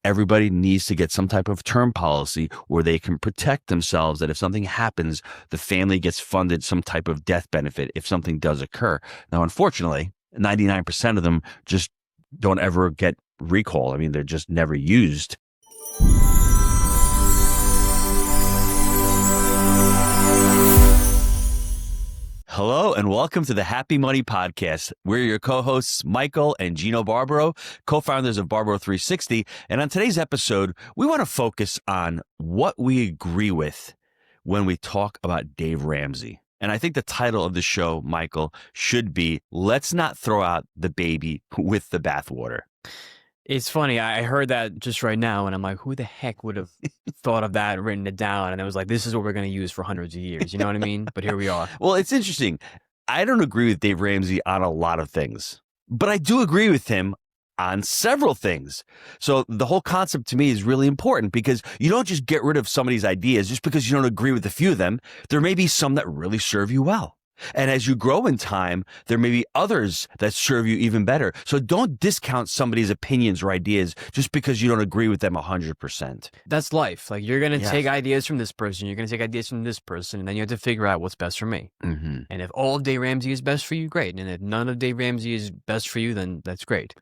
everybody needs to get some type of term policy where they can protect themselves, that if something happens, the family gets funded some type of death benefit if something does occur. Now, unfortunately, 99% of them just don't ever get recall. I mean, they're just never used. Hello and welcome to the Happy Money Podcast. We're your co-hosts, Michael and Gino Barbaro, co-founders of Barbaro 360. And on today's episode, we want to focus on what we agree with when we talk about Dave Ramsey. And I think the title of the show, Michael, should be, Let's Not Throw Out the Baby with the Bathwater. It's funny. I heard that just right now, and I'm like, who the heck would have thought of that and written it down? And it was like, this is what we're going to use for hundreds of years. You know what I mean? But here we are. Well, it's interesting. I don't agree with Dave Ramsey on a lot of things, but I do agree with him on several things. So the whole concept to me is really important because you don't just get rid of somebody's ideas just because you don't agree with a few of them. There may be some that really serve you well. And as you grow in time, there may be others that serve you even better. So don't discount somebody's opinions or ideas just because you don't agree with them 100%. That's life. Like, you're going to take ideas from this person, you're going to take ideas from this person, and then you have to figure out what's best for me. Mm-hmm. And if all of Dave Ramsey is best for you, great. And if none of Dave Ramsey is best for you, then that's great.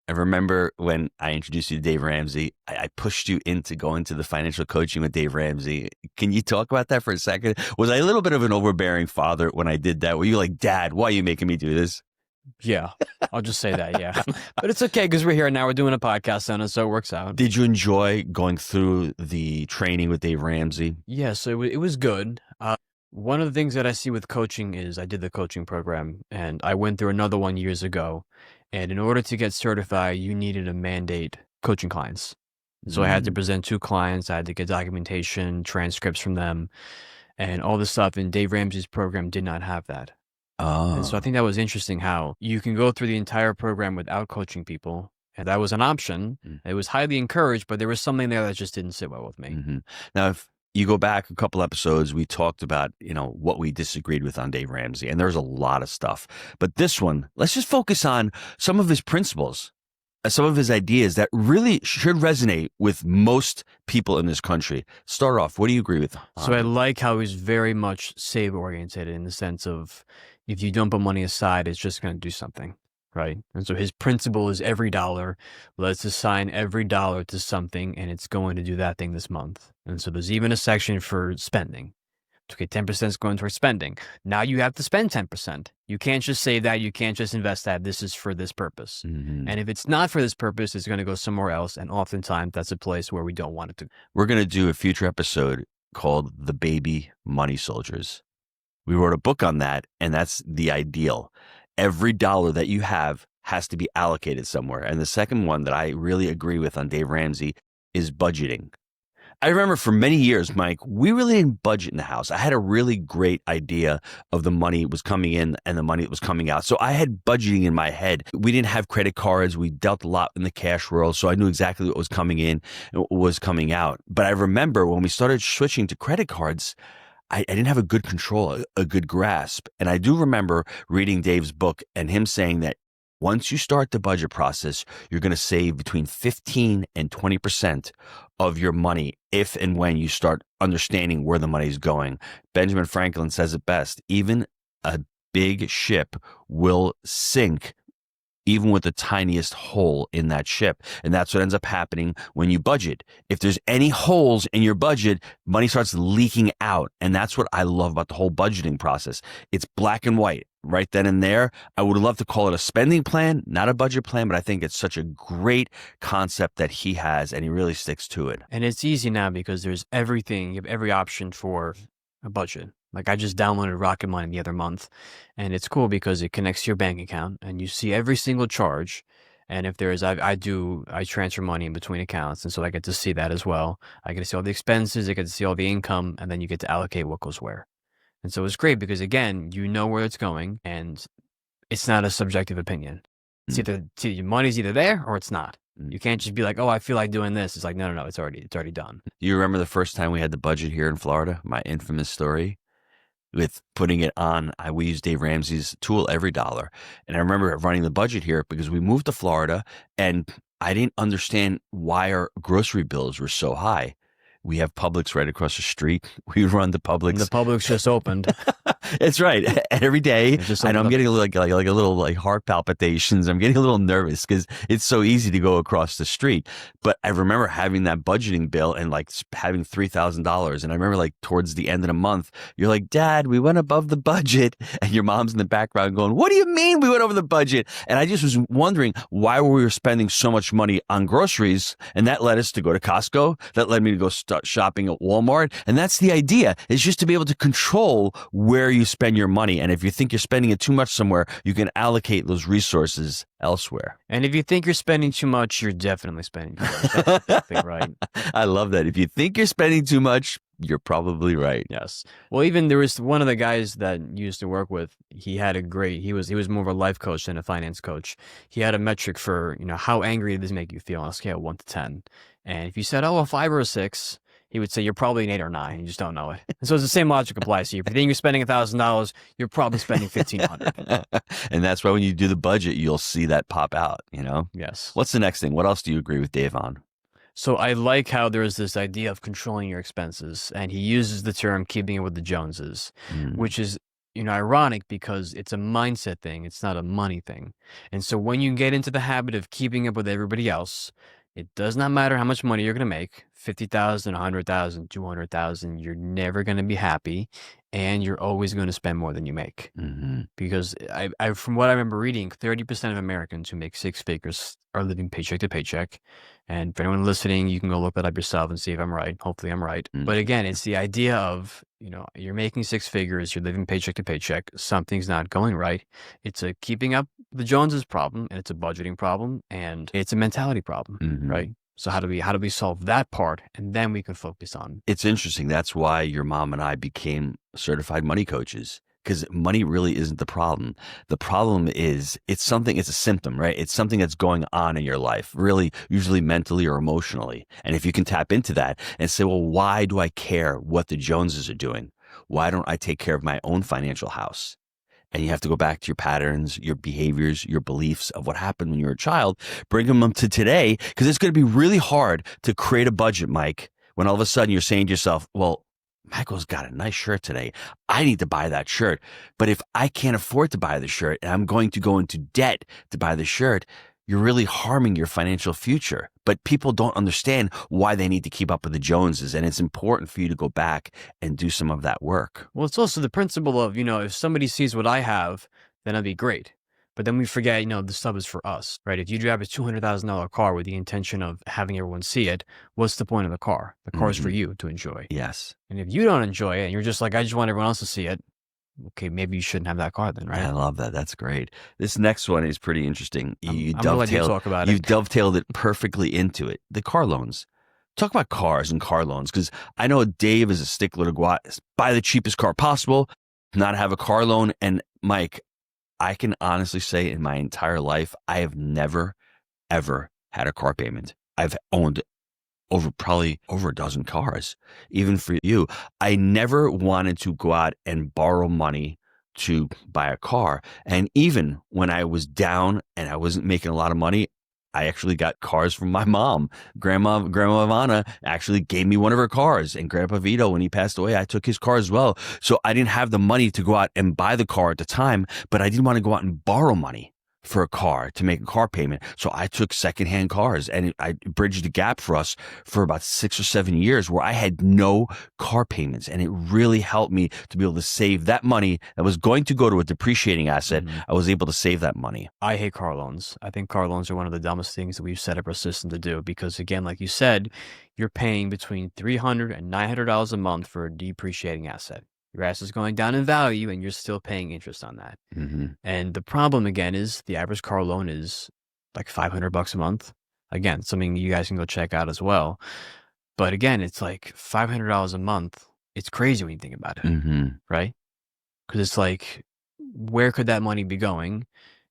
I remember when I introduced you to Dave Ramsey, I pushed you into going to the financial coaching with Dave Ramsey. Can you talk about that for a second? Was I a little bit of an overbearing father when I did that? Were you like, Dad, why are you making me do this? Yeah, I'll just say that, yeah. But it's okay because we're here now. We're doing a podcast on it, so it works out. Did you enjoy going through the training with Dave Ramsey? Yeah, so it was good. One of the things that I see with coaching is I did the coaching program, and I went through another one years ago. And in order to get certified, you needed to mandate coaching clients. So I had to present 2 clients. I had to get documentation, transcripts from them, and all this stuff. And Dave Ramsey's program did not have that. And so I think that was interesting how you can go through the entire program without coaching people. And that was an option. It was highly encouraged, but there was something there that just didn't sit well with me. Mm-hmm. Now, if you go back a couple episodes, we talked about, what we disagreed with on Dave Ramsey, and there's a lot of stuff. But this one, let's just focus on some of his principles, some of his ideas that really should resonate with most people in this country. Start off, what do you agree with? So I like how he's very much save-oriented in the sense of if you don't put money aside, it's just going to do something. Right. And so his principle is every dollar. Let's assign every dollar to something and it's going to do that thing this month. And so there's even a section for spending. Okay, 10% is going towards spending. Now you have to spend 10%. You can't just save that. You can't just invest that. This is for this purpose. Mm-hmm. And if it's not for this purpose, it's going to go somewhere else. And oftentimes that's a place where we don't want it to. We're going to do a future episode called The Baby Money Soldiers. We wrote a book on that, and that's the ideal. Every dollar that you have has to be allocated somewhere. And the second one that I really agree with on Dave Ramsey is budgeting. I remember for many years, Mike, we really didn't budget in the house. I had a really great idea of the money that was coming in and the money that was coming out. So I had budgeting in my head. We didn't have credit cards. We dealt a lot in the cash world. So I knew exactly what was coming in and what was coming out. But I remember when we started switching to credit cards, I didn't have a good control, a good grasp. And I do remember reading Dave's book and him saying that once you start the budget process, you're going to save between 15 and 20% of your money if and when you start understanding where the money is going. Benjamin Franklin says it best, even a big ship will sink even with the tiniest hole in that ship. And that's what ends up happening when you budget. If there's any holes in your budget, money starts leaking out. And that's what I love about the whole budgeting process. It's black and white right then and there. I would love to call it a spending plan, not a budget plan, but I think it's such a great concept that he has and he really sticks to it. And it's easy now because there's everything, you have every option for a budget. Like I just downloaded Rocket Money the other month and it's cool because it connects to your bank account and you see every single charge. And if there's, I transfer money in between accounts. And so I get to see that as well. I get to see all the expenses, I get to see all the income, and then you get to allocate what goes where. And so it's great because again, you know where it's going and it's not a subjective opinion. It's either your money's either there or it's not. You can't just be like, oh, I feel like doing this. It's like, no, it's already done. Do you remember the first time we had the budget here in Florida? My infamous story with putting it on. We use Dave Ramsey's tool, Every Dollar. And I remember running the budget here because we moved to Florida and I didn't understand why our grocery bills were so high. We have Publix right across the street. We run the And the Publix. Publix just opened. It's right. Every day, It just I know I'm opened up. getting like a little like heart palpitations. I'm getting a little nervous because it's so easy to go across the street. But I remember having that budgeting bill and like having $3,000. And I remember like towards the end of the month, you're like, Dad, we went above the budget. And your mom's in the background going, what do you mean we went over the budget? And I just was wondering why we were spending so much money on groceries. And that led us to go to Costco. That led me to go start shopping at Walmart. And that's the idea, is just to be able to control where you spend your money. And if you think you're spending it too much somewhere, you can allocate those resources elsewhere. And if you think you're spending too much, you're definitely spending too much. That's exactly right. I love that. If you think you're spending too much, you're probably right. Yes. Well, even there was one of the guys that used to work with, he was more of a life coach than a finance coach. He had a metric for, how angry did this make you feel on a scale of 1 to 10. And if you said, a 5 or a 6, he would say you're probably an 8 or 9. You just don't know it. And so it's the same logic applies to you. If you think you're spending $1,000, you're probably spending $1,500. And that's why when you do the budget, you'll see that pop out, Yes. What's the next thing? What else do you agree with Dave on? So I like how there's this idea of controlling your expenses, and he uses the term keeping it with the Joneses, which is, ironic because it's a mindset thing. It's not a money thing. And so when you get into the habit of keeping up with everybody else, it does not matter how much money you're going to make, 50,000, 100,000, 200,000, you're never going to be happy, and you're always going to spend more than you make. Because I from what I remember reading, 30% of Americans who make 6 figures are living paycheck to paycheck. And for anyone listening, you can go look that up yourself and see if I'm right. Hopefully I'm right. But again, it's the idea of, you're making 6 figures, you're living paycheck to paycheck, something's not going right. It's a keeping up the Joneses problem, and it's a budgeting problem, and it's a mentality problem, right? So how do we solve that part, and then we can focus on. It's interesting. That's why your mom and I became certified money coaches, because money really isn't the problem. The problem is it's a symptom, right? It's something that's going on in your life, really, usually mentally or emotionally. And if you can tap into that and say, well, why do I care what the Joneses are doing? Why don't I take care of my own financial house? And you have to go back to your patterns, your behaviors, your beliefs of what happened when you were a child, bring them up to today, because it's going to be really hard to create a budget, Mike, when all of a sudden you're saying to yourself, well, Michael's got a nice shirt today. I need to buy that shirt. But if I can't afford to buy the shirt and I'm going to go into debt to buy the shirt, you're really harming your financial future. But people don't understand why they need to keep up with the Joneses. And it's important for you to go back and do some of that work. Well, it's also the principle of, if somebody sees what I have, then that'd be great. But then we forget, this stuff is for us, right? If you drive a $200,000 car with the intention of having everyone see it, what's the point of the car? The car is for you to enjoy. Yes. And if you don't enjoy it and you're just like, I just want everyone else to see it, okay, maybe you shouldn't have that car then, right? I love that. That's great. This next one is pretty interesting. I'm gonna let you talk about it. You've dovetailed it perfectly into it. The car loans. Talk about cars and car loans, because I know Dave is a stickler to go out, buy the cheapest car possible, not have a car loan. And Mike, I can honestly say in my entire life, I have never, ever had a car payment. I've owned probably over a dozen cars. Even for you, I never wanted to go out and borrow money to buy a car. And even when I was down and I wasn't making a lot of money, I actually got cars from my mom. Grandma Ivana actually gave me one of her cars, and Grandpa Vito, when he passed away, I took his car as well. So I didn't have the money to go out and buy the car at the time, but I didn't want to go out and borrow money for a car to make a car payment. So I took secondhand cars, and I bridged the gap for us for about 6 or 7 years where I had no car payments. And it really helped me to be able to save that money that was going to go to a depreciating asset. I was able to save that money. I hate car loans. I think car loans are one of the dumbest things that we've set up our system to do, because again, like you said, you're paying between $300 and $900 a month for a depreciating asset. Your asset is going down in value, and you're still paying interest on that. And the problem, again, is the average car loan is like $500 a month. Again, something you guys can go check out as well. But again, it's like $500 a month. It's crazy when you think about it, right? Because it's like, where could that money be going?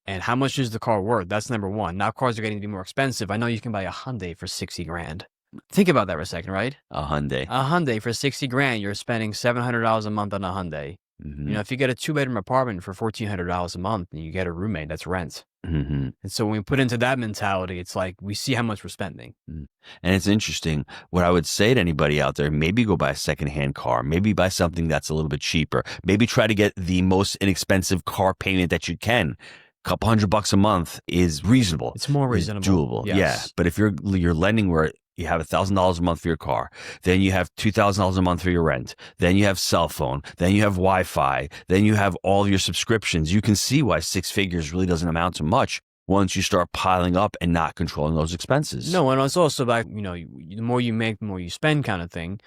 And how much is the car worth? That's number one. Now cars are getting to be more expensive. I know you can buy a Hyundai for 60 grand. Think about that for a second, right? A Hyundai. A Hyundai for 60 grand, you're spending $700 a month on a Hyundai. Mm-hmm. If you get a 2-bedroom apartment for $1,400 a month and you get a roommate, that's rent. Mm-hmm. And so when we put into that mentality, it's like we see how much we're spending. And it's interesting. What I would say to anybody out there, maybe go buy a secondhand car, maybe buy something that's a little bit cheaper, maybe try to get the most inexpensive car payment that you can. Couple $100 a month is reasonable. It's more reasonable. Doable. Yes. Yeah. But if you're lending where you have $1,000 a month for your car, then you have $2,000 a month for your rent, then you have cell phone, then you have Wi-Fi, then you have all your subscriptions. You can see why 6 figures really doesn't amount to much once you start piling up and not controlling those expenses. No, and it's also about, the more you make, the more you spend kind of thing.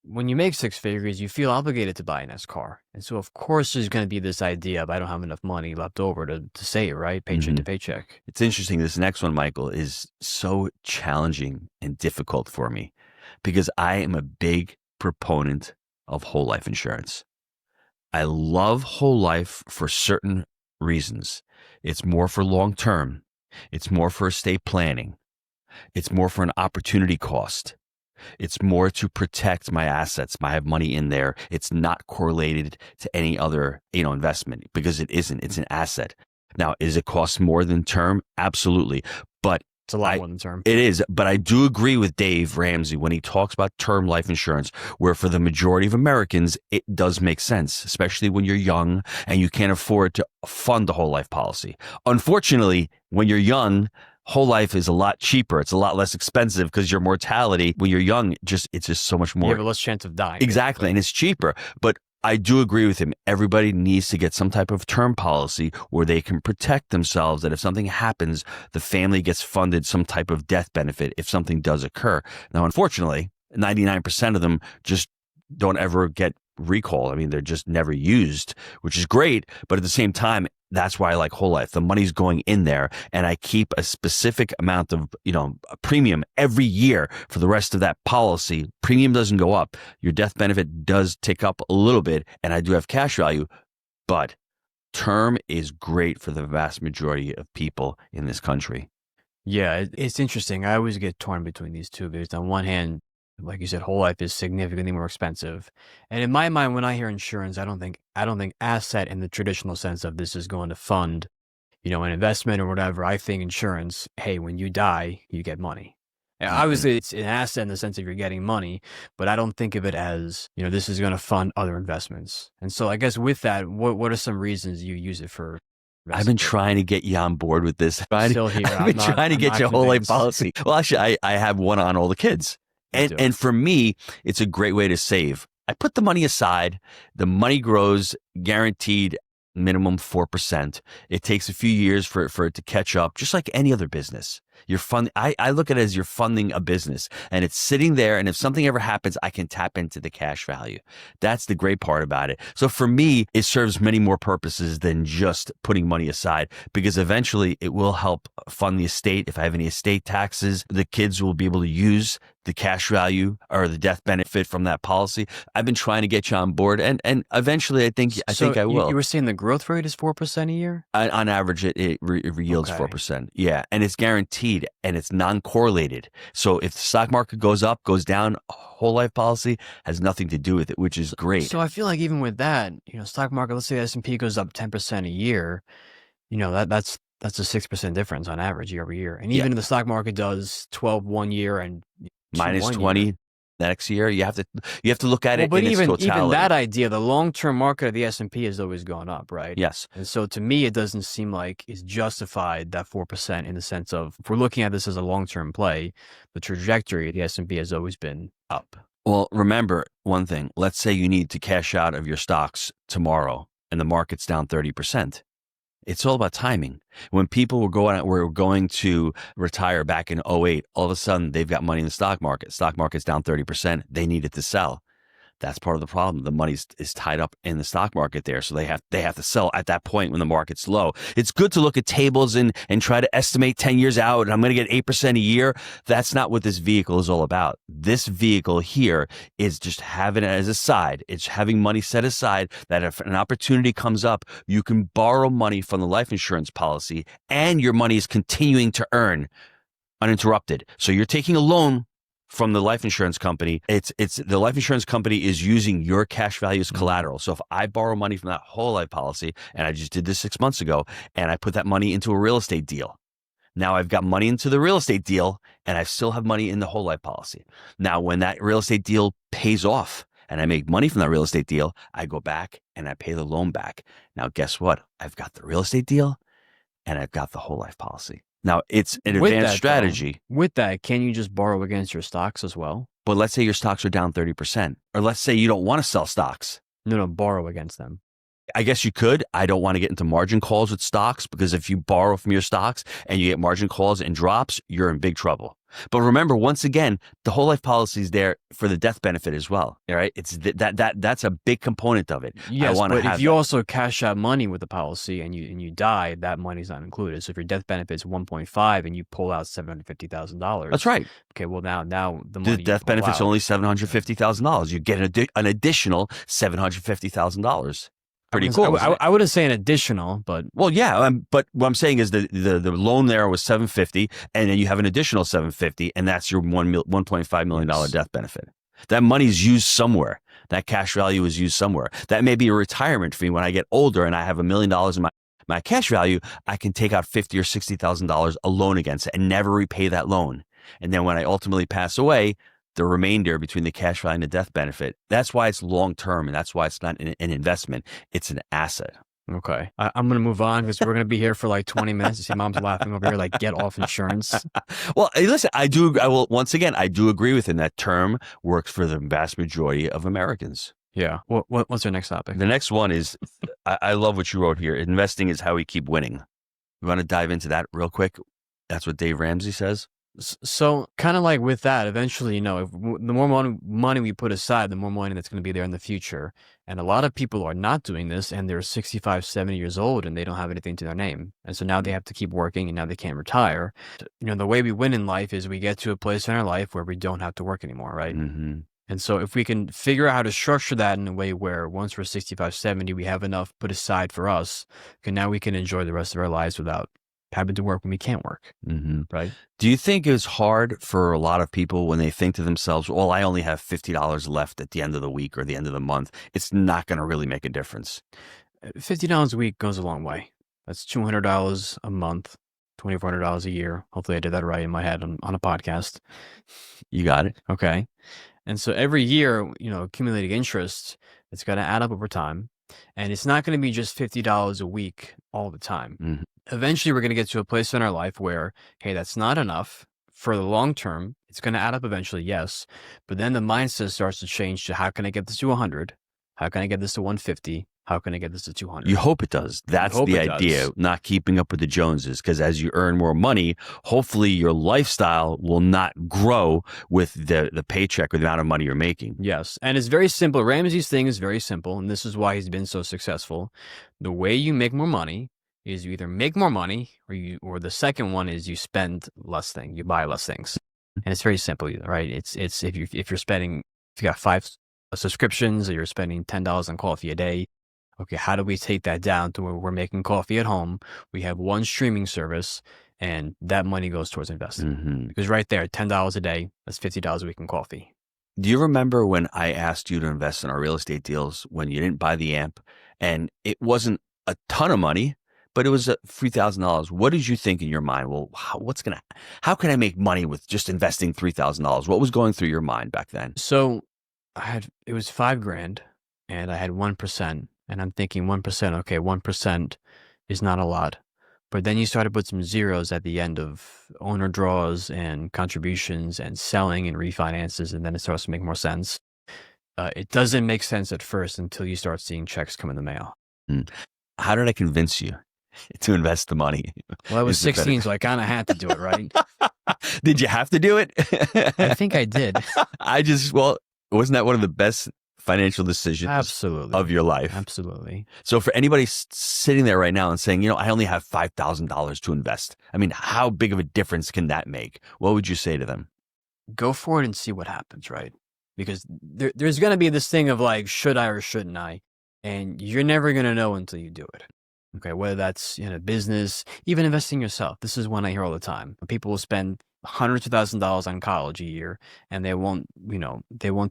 When you make 6 figures, you feel obligated to buy a nice car. And so, of course, there's going to be this idea of I don't have enough money left over to save, right? Paycheck to paycheck. It's interesting. This next one, Michael, is so challenging and difficult for me because I am a big proponent of whole life insurance. I love whole life for certain reasons. It's more for long term. It's more for estate planning. It's more for an opportunity cost. It's more to protect my assets. I have money in there. It's not correlated to any other, investment because it isn't. It's an asset. Now, is it cost more than term? Absolutely. But it's a lot more than term. It is. But I do agree with Dave Ramsey when he talks about term life insurance, where for the majority of Americans, it does make sense, especially when you're young and you can't afford to fund a whole life policy. Unfortunately, when you're young, whole life is a lot cheaper. It's a lot less expensive because your mortality when you're young, it's just so much more. You have a less chance of dying. Exactly. And it's cheaper. But I do agree with him. Everybody needs to get some type of term policy where they can protect themselves, that if something happens, the family gets funded some type of death benefit if something does occur. Now, unfortunately, 99% of them just don't ever get recalled. I mean, they're just never used, which is great. But at the same time, that's why I like whole life. The money's going in there and I keep a specific amount of, a premium every year for the rest of that policy. Premium doesn't go up. Your death benefit does tick up a little bit and I do have cash value, but term is great for the vast majority of people in this country. Yeah, it's interesting. I always get torn between these two because on one hand, like you said, whole life is significantly more expensive. And in my mind, when I hear insurance, I don't think asset in the traditional sense of this is going to fund, an investment or whatever. I think insurance, hey, when you die, you get money. Obviously, it's an asset in the sense of you're getting money, but I don't think of it as, this is going to fund other investments. And so I guess with that, what are some reasons you use it for? I've been trying to get you on board with this. Still here. I've been trying to get you a whole life policy. Well, actually, I have one on all the kids. And for me, it's a great way to save. I put the money aside. The money grows guaranteed minimum 4%. It takes a few years for it to catch up, just like any other business. I look at it as you're funding a business and it's sitting there. And if something ever happens, I can tap into the cash value. That's the great part about it. So for me, it serves many more purposes than just putting money aside because eventually it will help fund the estate. If I have any estate taxes, the kids will be able to use the cash value or the death benefit from that policy. I've been trying to get you on board and eventually I think I will. You were saying the growth rate is 4% a year? On average, it yields 4%. Yeah. And it's guaranteed and it's non-correlated. So if the stock market goes up, goes down, whole life policy has nothing to do with it, which is great. So I feel like even with that, stock market, let's say the S&P goes up 10% a year, that's a 6% difference on average year over year. And even if the stock market does 12 one year and minus 20 next year, you have to look at it but in its totality. Even that idea, the long-term market of the S&P has always gone up, right? Yes. And so to me, it doesn't seem like it's justified, that 4%, in the sense of, if we're looking at this as a long-term play, the trajectory of the S&P has always been up. Well, remember one thing. Let's say you need to cash out of your stocks tomorrow and the market's down 30%. It's all about timing. When people were going to retire back in 2008, all of a sudden they've got money in the stock market. Stock market's down 30%. They needed to sell. That's part of the problem. The money is tied up in the stock market there. So they have to sell at that point when the market's low. It's good to look at tables and try to estimate 10 years out and I'm going to get 8% a year. That's not what this vehicle is all about. This vehicle here is just having it as a side. It's having money set aside that if an opportunity comes up, you can borrow money from the life insurance policy and your money is continuing to earn uninterrupted. So you're taking a loan from the life insurance company. It's the life insurance company is using your cash value as collateral. So if I borrow money from that whole life policy, and I just did this 6 months ago, and I put that money into a real estate deal, now I've got money into the real estate deal, and I still have money in the whole life policy. Now, when that real estate deal pays off and I make money from that real estate deal, I go back and I pay the loan back. Now, guess what? I've got the real estate deal and I've got the whole life policy. Now, it's an advanced strategy. With that, can you just borrow against your stocks as well? But let's say your stocks are down 30%, or let's say you don't want to sell stocks. No, borrow against them. I guess you could. I don't want to get into margin calls with stocks, because if you borrow from your stocks and you get margin calls and drops, you're in big trouble. But remember, once again, the whole life policy is there for the death benefit as well. All right, it's that's a big component of it. Yes, but if you also cash out money with the policy and you die, that money's not included. So if your death benefit's 1.5 and you pull out $750,000, that's right. Okay, well now the death benefit's only $750,000. You get an additional $750,000. Pretty cool. I wouldn't say an additional, but well, yeah. But what I'm saying is the loan there was $750, and then you have an additional $750, and that's your $1.5 million death benefit. That money's used somewhere. That cash value is used somewhere. That may be a retirement fee. When I get older and I have $1 million in my cash value, I can take out $50,000 or $60,000 a loan against it and never repay that loan. And then when I ultimately pass away, the remainder between the cash value and the death benefit, that's why it's long-term, and that's why it's not an investment. It's an asset. Okay. I'm going to move on, because we're going to be here for like 20 minutes. You see Mom's laughing over here, like, get off insurance. Well, listen, I will, once again, I do agree with him. That term works for the vast majority of Americans. Yeah. What's our next topic? The next one is, I love what you wrote here. Investing is how we keep winning. You want to dive into that real quick? That's what Dave Ramsey says. So kind of like with that, eventually, if the more money we put aside, the more money that's going to be there in the future. And a lot of people are not doing this, and they're 65, 70 years old, and they don't have anything to their name. And so now they have to keep working, and now they can't retire. The way we win in life is we get to a place in our life where we don't have to work anymore, right? Mm-hmm. And so if we can figure out how to structure that in a way where once we're 65, 70, we have enough put aside for us, and now we can enjoy the rest of our lives without having to work when we can't work. Mm-hmm. Right. Do you think it's hard for a lot of people when they think to themselves, well, I only have $50 left at the end of the week or the end of the month, it's not going to really make a difference? $50 a week goes a long way. That's $200 a month, $2,400 a year. Hopefully I did that right in my head on a podcast. You got it. Okay. And so every year, accumulating interest, it's got to add up over time. And it's not going to be just $50 a week all the time. Mm-hmm. Eventually, we're going to get to a place in our life where, hey, that's not enough for the long term. It's going to add up eventually, yes. But then the mindset starts to change to, how can I get this to 100? How can I get this to 150? How can I get this to 200? You hope it does. That's the idea, not keeping up with the Joneses, because as you earn more money, hopefully your lifestyle will not grow with the paycheck or the amount of money you're making. Yes. And it's very simple. Ramsey's thing is very simple, and this is why he's been so successful. The way you make more money is you either make more money, or the second one is you spend less things, you buy less things. And it's very simple, right? It's if you got 5 subscriptions, or you're spending $10 on coffee a day. Okay, how do we take that down to where we're making coffee at home? We have one streaming service, and that money goes towards investing. Mm-hmm. Because right there, $10 a day, that's $50 a week in coffee. Do you remember when I asked you to invest in our real estate deals when you didn't buy the amp, and it wasn't a ton of money, but it was $3,000? What did you think in your mind? Well, how can I make money with just investing $3,000? What was going through your mind back then? So it was $5,000, and I had 1%. And I'm thinking 1%, okay, 1% is not a lot. But then you start to put some zeros at the end of owner draws and contributions and selling and refinances, and then it starts to make more sense. It doesn't make sense at first until you start seeing checks come in the mail. How did I convince you to invest the money? Well, I was 16, so I kind of had to do it, right? Did you have to do it? I think I did. Wasn't that one of the best financial decisions of your life? Absolutely. So for anybody sitting there right now and saying, I only have $5,000 to invest, I mean, how big of a difference can that make? What would you say to them? Go for it and see what happens, right? Because there's going to be this thing of like, should I or shouldn't I? And you're never going to know until you do it. Okay, whether that's in a business, even investing yourself. This is one I hear all the time. People will spend hundreds of thousands of dollars on college a year, and they won't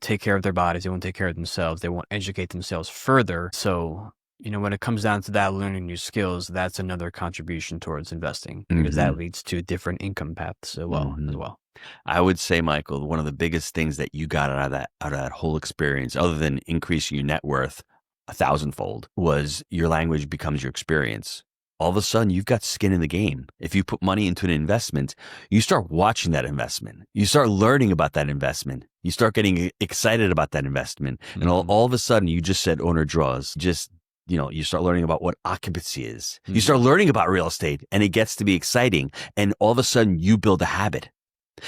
take care of their bodies, they won't take care of themselves, they won't educate themselves further. So, when it comes down to that, learning new skills, that's another contribution towards investing, because that leads to different income paths as well. I would say, Michael, one of the biggest things that you got out of that whole experience, other than increasing your net worth 1,000-fold, was your language becomes your experience. All of a sudden, you've got skin in the game. If you put money into an investment, you start watching that investment. You start learning about that investment. You start getting excited about that investment. And all of a sudden, you just said owner draws. You start learning about what occupancy is. You start learning about real estate, and it gets to be exciting. And all of a sudden, you build a habit.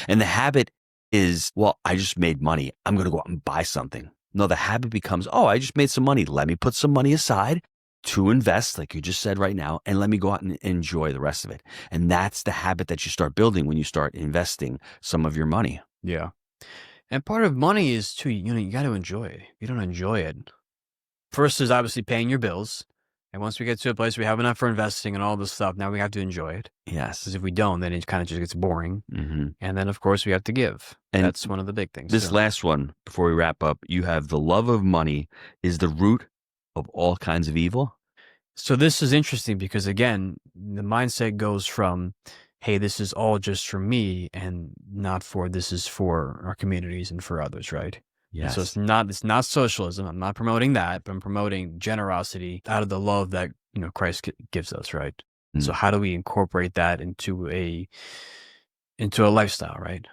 And the habit is, well, I just made money. I'm going to go out and buy something. No, the habit becomes, oh, I just made some money. Let me put some money aside to invest, like you just said right now, and let me go out and enjoy the rest of it. And that's the habit that you start building when you start investing some of your money. Yeah. And part of money is too, you got to enjoy it. If you don't enjoy it, first is obviously paying your bills. And once we get to a place where we have enough for investing and all this stuff, now we have to enjoy it. Yes. Because if we don't, then it kind of just gets boring. And then, of course, we have to give. And that's one of the big things. This last one, before we wrap up, you have the love of money is the root of all kinds of evil. So this is interesting because, again, the mindset goes from, hey, this is all just for me and not for, this is for our communities and for others, right? Yes. So it's not socialism. I'm not promoting that, but I'm promoting generosity out of the love that, Christ gives us, right? So how do we incorporate that into a lifestyle, right?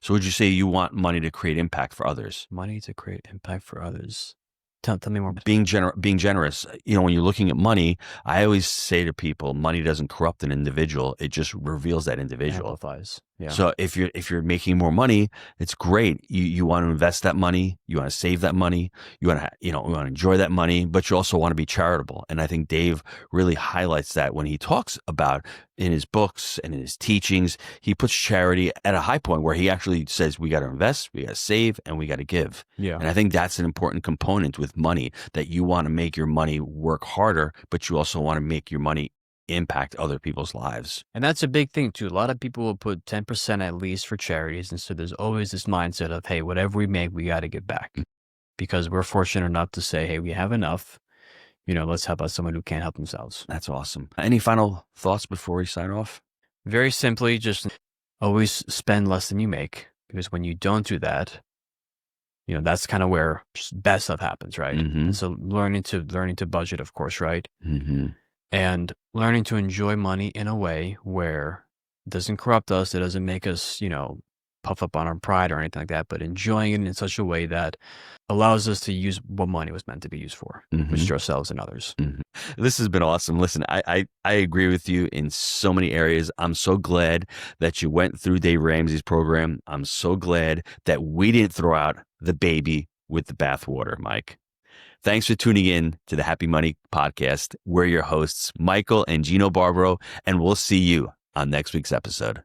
So would you say you want money to create impact for others? Money to create impact for others. Tell me more. Being generous. When you're looking at money, I always say to people, money doesn't corrupt an individual. It just reveals that individual. Amplifies. Yeah. So if you're making more money, it's great. You want to invest that money. You want to save that money. You want to enjoy that money, but you also want to be charitable. And I think Dave really highlights that when he talks about in his books and in his teachings. He puts charity at a high point where he actually says we got to invest, we got to save, and we got to give. Yeah. And I think that's an important component with money, that you want to make your money work harder, but you also want to make your money impact other people's lives. And that's a big thing too. A lot of people will put 10% at least for charities. And so there's always this mindset of, hey, whatever we make, we got to give back, because we're fortunate enough to say, hey, we have enough. Let's help out someone who can't help themselves. That's awesome. Any final thoughts before we sign off? Very simply, just always spend less than you make, because when you don't do that, that's kind of where bad stuff happens, right? Mm-hmm. So learning to budget, of course, right? Mm-hmm. And learning to enjoy money in a way where it doesn't corrupt us, it doesn't make us, puff up on our pride or anything like that, but enjoying it in such a way that allows us to use what money was meant to be used for, which is ourselves and others. Mm-hmm. This has been awesome. Listen, I agree with you in so many areas. I'm so glad that you went through Dave Ramsey's program. I'm so glad that we didn't throw out the baby with the bathwater, Mike. Thanks for tuning in to the Happy Money Podcast. We're your hosts, Michael and Gino Barbaro, and we'll see you on next week's episode.